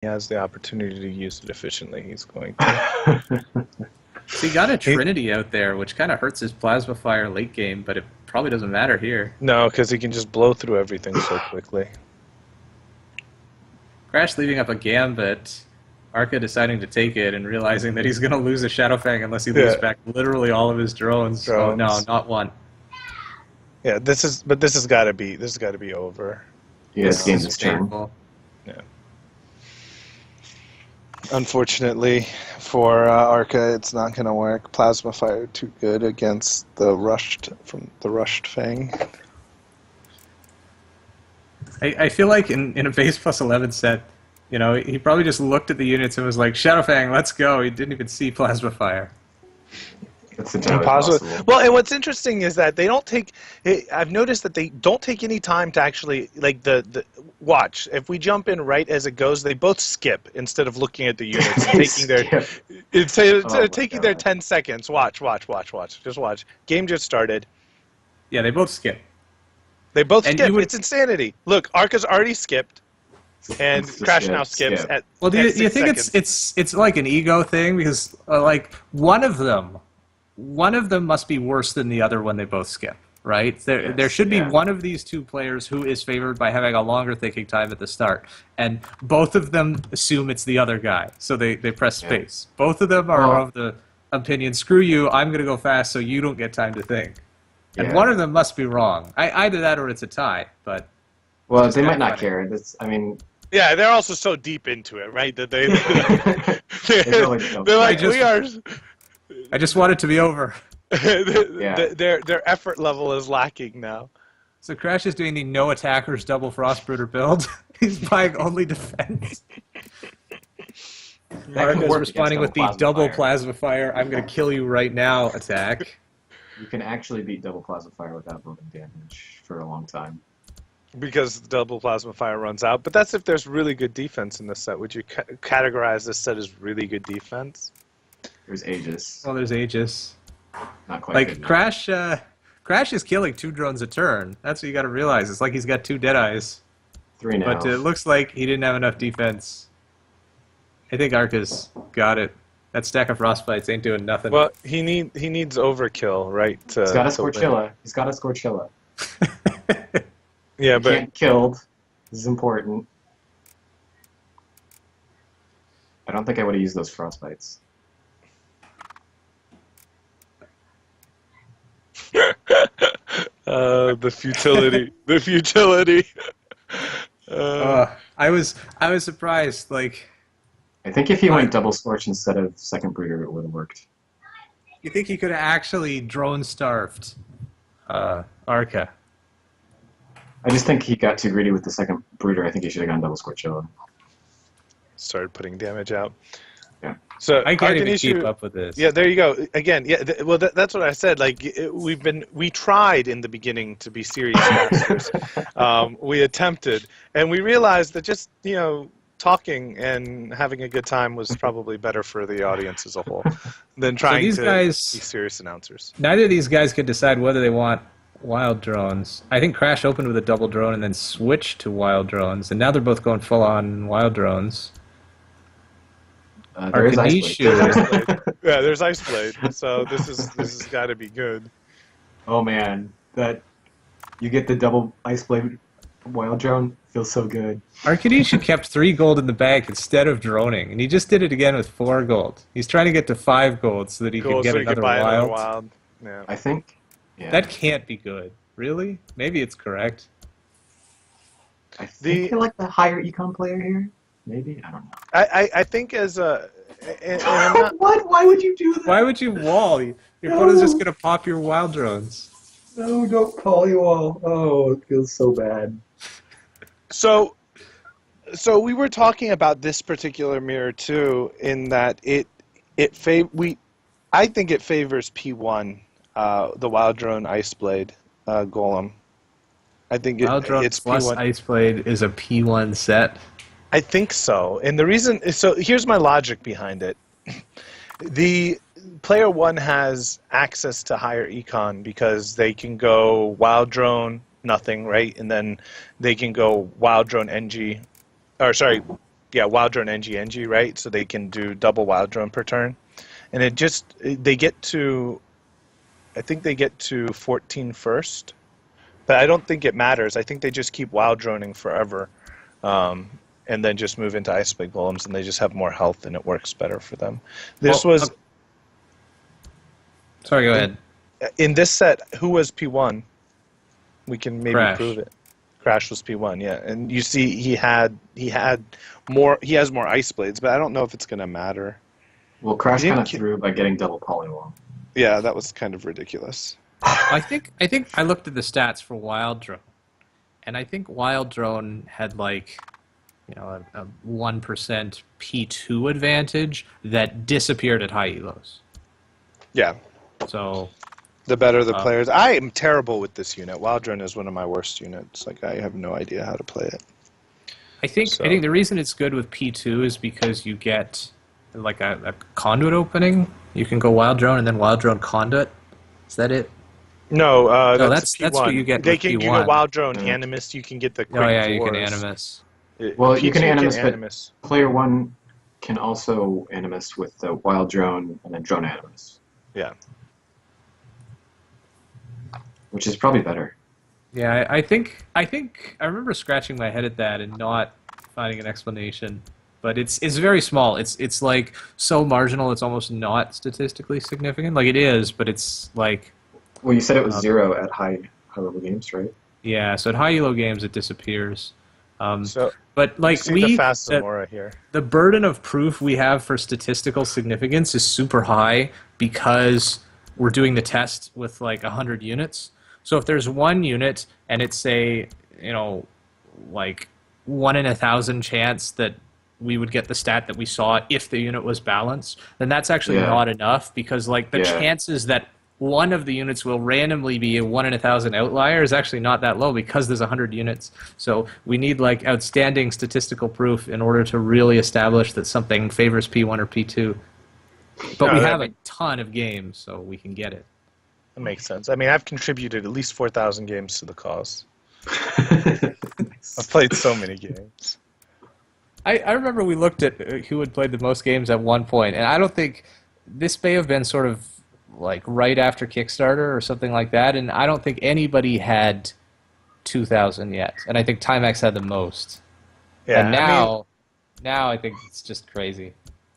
has the opportunity to use it efficiently, he's going to. So he got a Trinity out there, which kind of hurts his Plasma Fire late game, but it probably doesn't matter here. No, because he can just blow through everything so quickly. Crash leaving up a Gambit, Arca deciding to take it and realizing that he's going to lose a Shadowfang unless he loses back literally all of his drones. Oh no, not one. Yeah, this has got to be over. Yes, game is painful. Yeah. Unfortunately for Arca, it's not going to work. Plasma Fire too good against the rushed Fang. I feel like in a base plus 11 set, you know, he probably just looked at the units and was like, Shadowfang, let's go. He didn't even see Plasma Fire. That's entirely possible. Well, and what's interesting is that they don't take. I've noticed that they don't take any time to actually like the watch. If we jump in right as it goes, they both skip instead of looking at the units and taking their 10 seconds. Watch. Just watch. Game just started. Yeah, they both skip. They both skip. It's insanity. Look, Arca's already skipped, and Crash now skips. Well, do you think it's like an ego thing because like one of them must be worse than the other when they both skip, right? There should be one of these two players who is favored by having a longer thinking time at the start, and both of them assume it's the other guy, so they press space. Both of them are of the opinion, screw you, I'm going to go fast so you don't get time to think. And one of them must be wrong. Either that or it's a tie, but... Well, they might not care. Yeah, they're also so deep into it, right? That they're like, I just want it to be over. Their effort level is lacking now. So Crash is doing the no attackers double Frostbrooder build. He's buying only defense. Arca is responding with the double Plasma Fire. I'm going to kill you right now attack. You can actually beat double Plasma Fire without building damage for a long time. Because the double Plasma Fire runs out. But that's if there's really good defense in this set. Would you categorize this set as really good defense? There's Aegis. Well, there's Aegis. Not quite like good Crash is killing 2 drones a turn. That's what you got to realize. It's like he's got 2 Deadeyes. 3 now. But it looks like he didn't have enough defense. I think Arca's got it. That stack of Frostbites ain't doing nothing. Well, he needs overkill, right? He's got a Scorchilla. He's got a Scorchilla. Yeah, but can't killed. This is important. I don't think I would have used those Frostbites. The futility. The futility. I was surprised. Like, I think if he went double Scorch instead of second Breeder, it would have worked. You think he could have actually drone starved Arca? I just think he got too greedy with the second Breeder. I think he should have gone double Scorchilla. Started putting damage out. Yeah. So I can't even keep up with this. Yeah, there you go. Again, yeah. Well, that's what I said. Like we tried in the beginning to be serious masters. We attempted, and we realized that just talking and having a good time was probably better for the audience as a whole than trying to be serious announcers. Neither of these guys could decide whether they want wild drones. I think Crash opened with a double drone and then switched to wild drones, and now they're both going full on wild drones. Arkanishu. Yeah, there's Ice Blade. So this has got to be good. Oh man, that you get the double Ice Blade wild drone feels so good. Arkanishu kept 3 gold in the bank instead of droning, and he just did it again with 4 gold. He's trying to get to 5 gold so that he can get another wild. Yeah. I think that can't be good. Really? Maybe it's correct. I think you're like the higher econ player here. Maybe? I don't know. I think as a... I'm not... What? Why would you do that? Why would you wall? Your opponent's just going to pop your wild drones. No, don't call you all. Oh, it feels so bad. So we were talking about this particular mirror too, in that I think it favors P1, the Wild Drone Ice Blade Golem. I think Wild Drone it's plus P1. Ice Blade is a P1 set. I think so, and the reason here's my logic behind it. The player 1 has access to higher econ because they can go Wild Drone nothing, right, and then they can go Wild Drone NG, or sorry, Yeah, wild drone NG, right? So they can do double wild drone per turn. And they get to, I think they get to 14 first. But I don't think it matters. I think they just keep wild droning forever. And then just move into Ice Plague Golems, and they just have more health, and it works better for them. This was... Sorry, go ahead. In this set, who was P1? We can maybe Crash. prove it. Crash was P1, yeah. And you see he has more Ice Blades, but I don't know if it's going to matter. Well, Crash kind of threw by getting double polywall. Yeah, that was kind of ridiculous. I think I looked at the stats for Wild Drone, and I think Wild Drone had like, a 1% P2 advantage that disappeared at high elos. Yeah. So the better the players. I am terrible with this unit. Wild Drone is one of my worst units. Like, I have no idea how to play it. I think the reason it's good with P2 is because you get like a conduit opening. You can go Wild Drone and then Wild Drone conduit. Is that it? No, that's what you get. You get Wild Drone Animus. You can get the quick you dwarves. can Animus. Well, you can Animus, Animus, but player 1 can also Animus with the Wild Drone and then Drone Animus. Yeah. Which is probably better. Yeah, I think I remember scratching my head at that and not finding an explanation. But it's very small. It's like so marginal it's almost not statistically significant. Like it is, but it's like... Well, you said it was 0 at high level games, right? Yeah, so at high elo games it disappears. But like here. The burden of proof we have for statistical significance is super high because we're doing the test with like 100 units. So if there's one unit and it's like 1 in 1,000 chance that we would get the stat that we saw if the unit was balanced, then that's actually not enough because like the chances that one of the units will randomly be a 1 in 1,000 outlier is actually not that low because there's 100 units. So we need like outstanding statistical proof in order to really establish that something favors P1 or P2. But we have a ton of games, so we can get it. That makes sense. I mean, I've contributed at least 4,000 games to the cause. I've played so many games. I remember we looked at who had played the most games at one point, and I don't think this may have been sort of like right after Kickstarter or something like that, and I don't think anybody had 2,000 yet, and I think Timex had the most. Yeah, and now I think it's just crazy.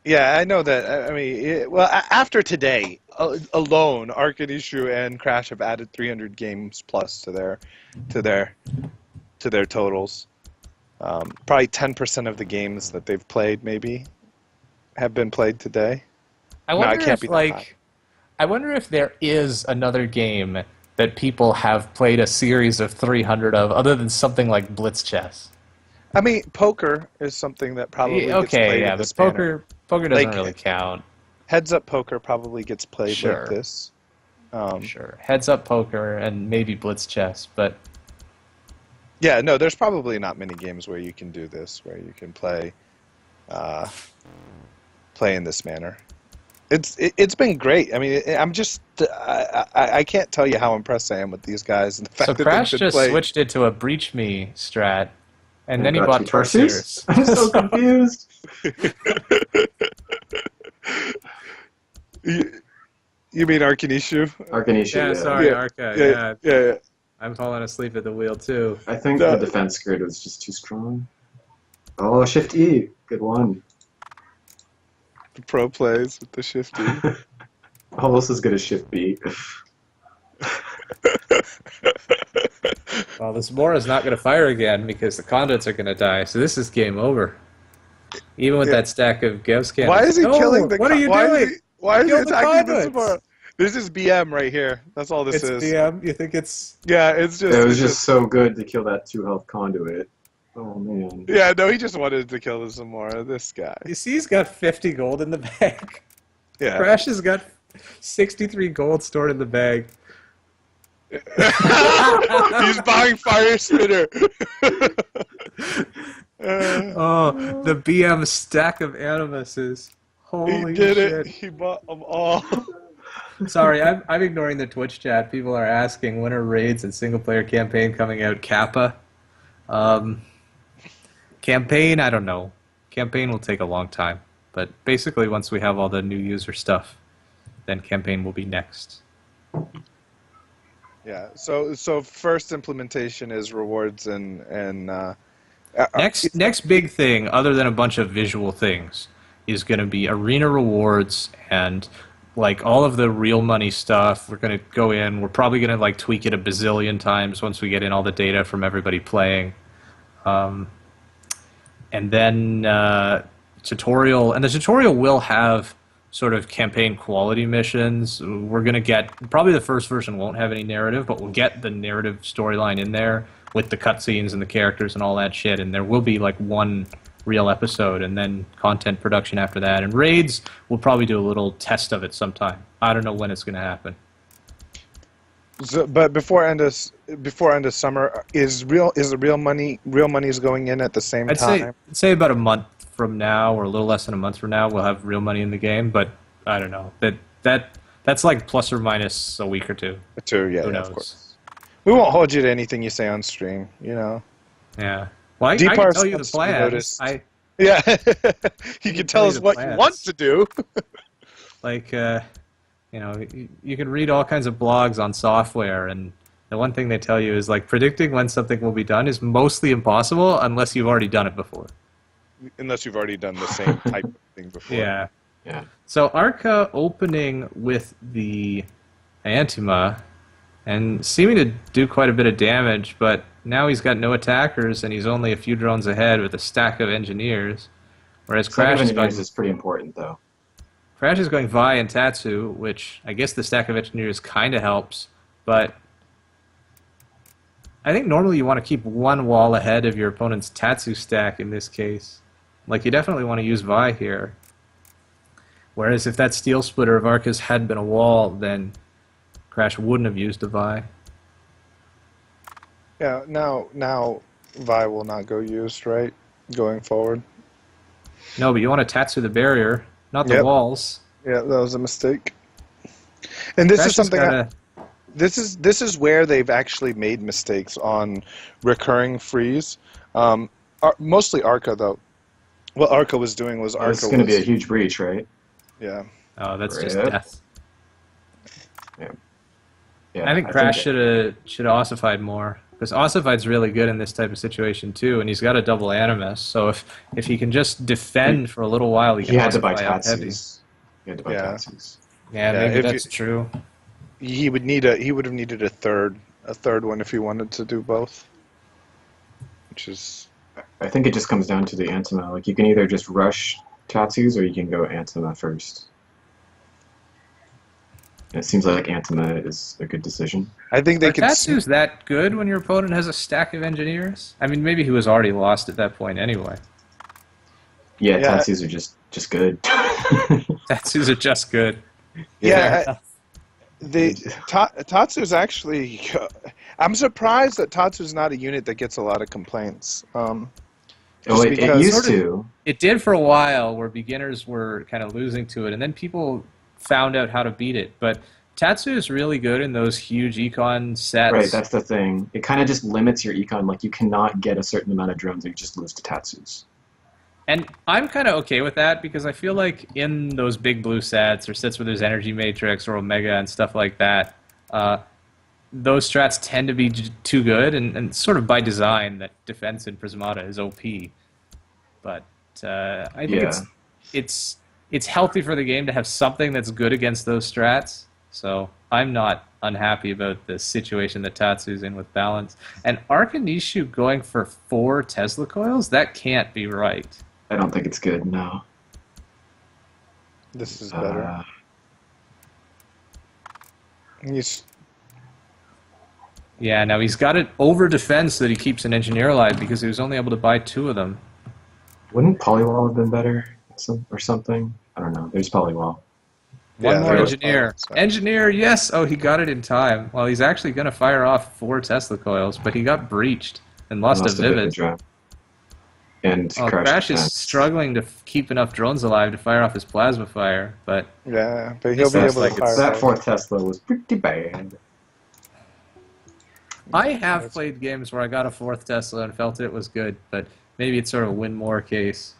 Yeah, I know that. I mean, after today alone, Arkanishu and Crash have added 300 games plus to their totals. Probably 10% of the games that they've played, maybe, have been played today. I wonder if there is another game that people have played a series of 300 of, other than something like Blitz Chess. I mean, poker is something that probably gets played with this poker doesn't really count. Heads up poker probably gets played like this. Sure, heads up poker and maybe Blitz Chess, but yeah, no, there's probably not many games where you can do this, where you can play in this manner. It's been great. I mean, I can't tell you how impressed I am with these guys. And the fact that Crash just switched it to a Breach Me strat, and then he bought Torseers. I'm so confused. You mean Arkanishu? Arkanishu. Yeah, sorry, Arca. Yeah. I'm falling asleep at the wheel too. I think the defense grid was just too strong. Oh, Shift E, good one. The pro plays with the Shift E. Almost as good as Shift B. Well, this Mora's not going to fire again because the conduits are going to die, so this is game over. Even with that stack of Gev's cannons. Why is he killing the What are you doing? Why is he attacking the Mora? This is BM right here. That's all this is. It's BM? You think it's... Yeah, it's just... It was just so good to kill that 2-health conduit. Oh, man. Yeah, no, he just wanted to kill the Zamora, this guy. You see he's got 50 gold in the bag. Yeah. Crash has got 63 gold stored in the bag. He's buying Fire Spitter. The BM stack of Animuses. Holy shit. He did it. He bought them all. Sorry, I'm ignoring the Twitch chat. People are asking, when are raids and single-player campaign coming out? Kappa? Campaign, I don't know. Campaign will take a long time, but basically once we have all the new user stuff, then campaign will be next. Yeah. So first implementation is rewards and Next big thing, other than a bunch of visual things, is going to be arena rewards and like all of the real money stuff. We're going to go in. We're probably going to like tweak it a bazillion times once we get in all the data from everybody playing. And then tutorial, and the tutorial will have sort of campaign quality missions. We're going to get, probably the first version won't have any narrative, but we'll get the narrative storyline in there with the cutscenes and the characters and all that shit, and there will be like one real episode and then content production after that. And raids, we'll probably do a little test of it sometime. I don't know when it's going to happen. So, but before end of summer, is the real money is going in at the same time? I'd say about a month from now, or a little less than a month from now, we'll have real money in the game. But I don't know. That's like plus or minus a week or two. Yeah, Who knows? of course. We won't hold you to anything you say on stream, you know. Yeah. Well, I can tell you the plans. Yeah. You can tell us what you want to do. Like, you can read all kinds of blogs on software, and the one thing they tell you is like predicting when something will be done is mostly impossible unless you've already done it before. Unless you've already done the same type of thing before. Yeah. Yeah. So Arca opening with the Antima and seeming to do quite a bit of damage, but now he's got no attackers and he's only a few drones ahead with a stack of engineers. Whereas Crash is pretty important, though. Crash is going Vi and Tatsu, which I guess the stack of engineers kind of helps, but I think normally you want to keep one wall ahead of your opponent's Tatsu stack in this case. Like, you definitely want to use Vi here. Whereas if that Steel Splitter of Arca's had been a wall, then Crash wouldn't have used a Vi. Yeah, now Vi will not go used, right? Going forward. No, but you want to Tatsu the barrier, not the walls. Yeah, that was a mistake. And this is something this is where they've actually made mistakes on recurring freeze. Mostly Arca, though. What Arca was doing was It's going to be a huge breach, right? Yeah. Oh, that's just death. Yeah. I think Crash should have ossified more, because ossified's really good in this type of situation too, and he's got a double animus. So if he can just defend for a little while, he had to buy Tatsus. He had to buy Tatsus. Yeah, maybe that's true. He would have needed a third one if he wanted to do both. Which is, I think it just comes down to the Antima. Like, you can either just rush Tatsus or you can go Antima first. It seems like Antima is a good decision. I think they could. Tatsu's that good when your opponent has a stack of engineers? I mean, maybe he was already lost at that point anyway. Yeah, Tatsus are just good. Tatsus are just good. Yeah, Tatsu's actually. I'm surprised that Tatsu's not a unit that gets a lot of complaints. It used to. It did for a while, where beginners were kind of losing to it, and then people found out how to beat it. But Tatsu is really good in those huge econ sets. Right, that's the thing. It kind of just limits your econ. Like, you cannot get a certain amount of drones, or you just lose to Tatsus. And I'm kind of okay with that, because I feel like in those big blue sets, or sets where there's Energy Matrix or Omega and stuff like that, those strats tend to be too good, and sort of by design that defense in Prismata is OP. But I think it's healthy for the game to have something that's good against those strats. So I'm not unhappy about the situation that Tatsu's in with balance. And Arkanishu going for 4 Tesla coils? That can't be right. I don't think it's good, no. This is better. Yeah, now he's got it over defense so that he keeps an engineer alive, because he was only able to buy 2 of them. Wouldn't Polywall have been better or something? I don't know. There's Polywall. One more engineer. Engineer, yes! Oh, he got it in time. Well, he's actually going to fire off 4 Tesla coils, but he got breached and lost a Vivid. And Crash is struggling to keep enough drones alive to fire off his plasma fire, but yeah, but he'll be able to fire. That 4th Tesla was pretty bad. I have played games where I got a 4th Tesla and felt it was good, but maybe it's sort of a win more case.